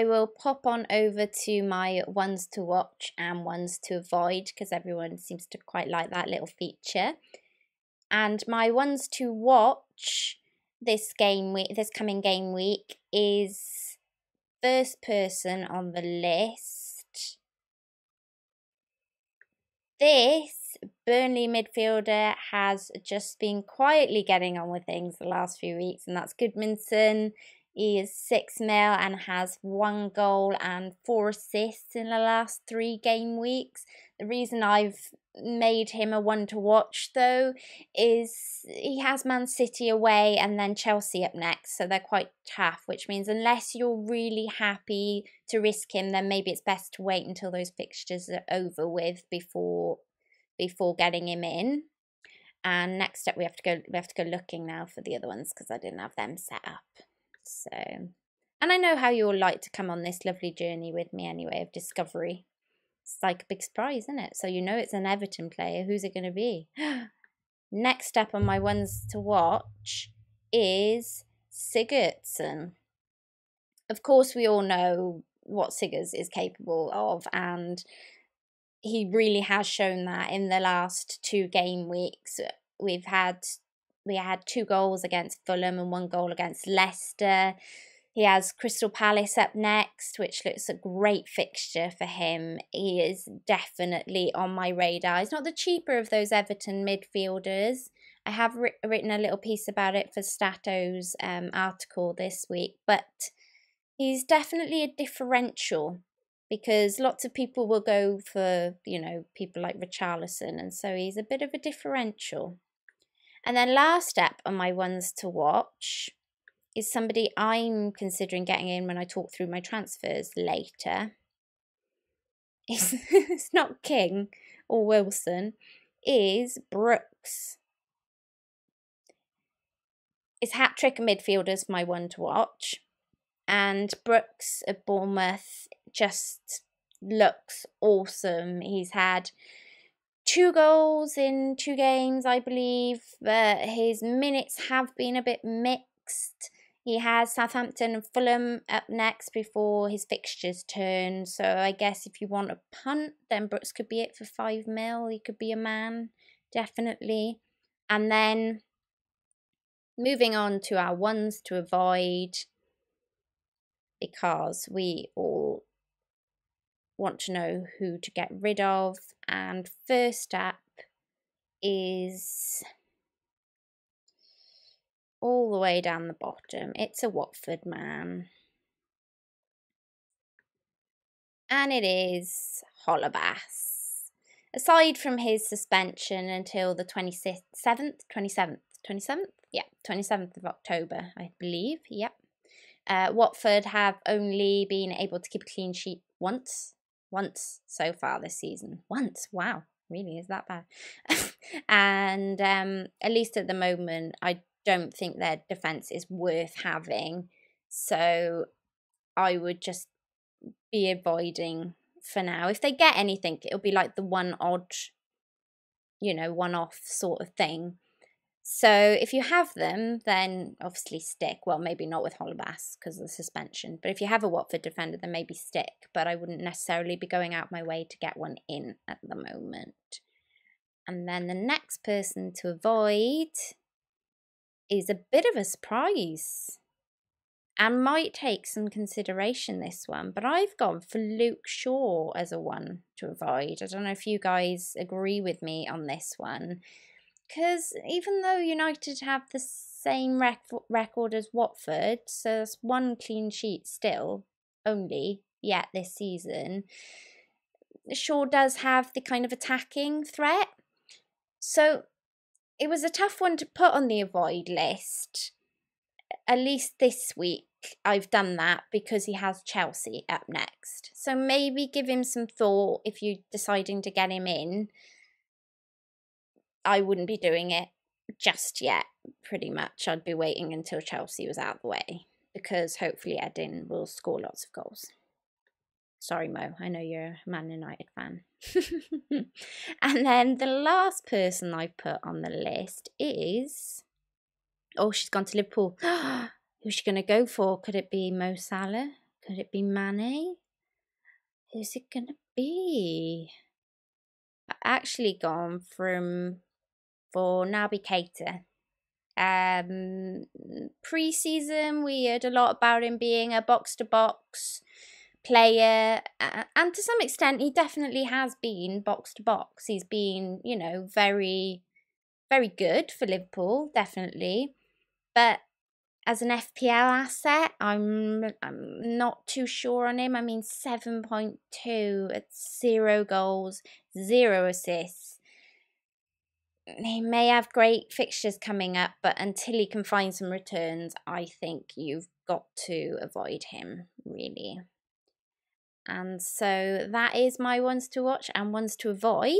I will pop on over to my ones to watch and ones to avoid, because everyone seems to quite like that little feature. And my ones to watch this coming game week is first person on the list. This Burnley midfielder has just been quietly getting on with things the last few weeks, and that's Goodmanson. He is 6 mil and has 1 goal and 4 assists in the last 3 game weeks. The reason I've made him a one to watch, though, is he has Man City away and then Chelsea up next, so they're quite tough, which means unless you're really happy to risk him, then maybe it's best to wait until those fixtures are over with before getting him in. And next up we have to go looking now for the other ones, because I didn't have them set up. So, and I know how you all like to come on this lovely journey with me anyway of discovery. It's like a big surprise, isn't it? So you know it's an Everton player. Who's it going to be? Next up on my ones to watch is Sigurdsson. Of course, we all know what Sigurds is capable of, and he really has shown that in the last 2 game weeks. We had 2 goals against Fulham and 1 goal against Leicester. He has Crystal Palace up next, which looks a great fixture for him. He is definitely on my radar. He's not the cheaper of those Everton midfielders. I have written a little piece about it for Stato's article this week, but he's definitely a differential, because lots of people will go for, people like Richarlison, and so he's a bit of a differential. And then last up on my ones to watch is somebody I'm considering getting in when I talk through my transfers later. It's not King or Wilson, is Brooks. It's hat-trick midfielders my one to watch. And Brooks at Bournemouth just looks awesome. He's had 2 goals in 2 games, I believe, but his minutes have been a bit mixed. He has Southampton and Fulham up next before his fixtures turn, so I guess if you want a punt, then Brooks could be it for 5 mil. He could be a man, definitely. And then moving on to our ones to avoid, because we all want to know who to get rid of. And first up is all the way down the bottom. It's a Watford man. And it is Holebas. Aside from his suspension until the 27th of October, I believe. Yep. Watford have only been able to keep a clean sheet once so far this season. Once, wow, really, is that bad? And at least at the moment, I don't think their defence is worth having. So I would just be avoiding for now. If they get anything, it'll be like the one odd, one-off sort of thing. So if you have them, then obviously stick. Well, maybe not with Holebas because of the suspension. But if you have a Watford defender, then maybe stick. But I wouldn't necessarily be going out my way to get one in at the moment. And then the next person to avoid is a bit of a surprise and might take some consideration, this one. But I've gone for Luke Shaw as a one to avoid. I don't know if you guys agree with me on this one. Because even though United have the same record as Watford, so it's 1 clean sheet still, only, yet this season, Shaw does have the kind of attacking threat. So it was a tough one to put on the avoid list. At least this week I've done that because he has Chelsea up next. So maybe give him some thought if you're deciding to get him in. I wouldn't be doing it just yet, pretty much. I'd be waiting until Chelsea was out of the way, because hopefully Edin will score lots of goals. Sorry, Mo, I know you're a Man United fan. And then the last person I've put on the list is... Oh, she's gone to Liverpool. Who's she going to go for? Could it be Mo Salah? Could it be Mane? Who's it gonna be? I've actually gone for Naby Keita. Pre-season, we heard a lot about him being a box-to-box player, and to some extent, he definitely has been box-to-box. He's been, you know, very, very good for Liverpool, definitely. But as an FPL asset, I'm not too sure on him. I mean, 7.2 at 0 goals, 0 assists. He may have great fixtures coming up, but until he can find some returns, I think you've got to avoid him, really. And so that is my ones to watch and ones to avoid.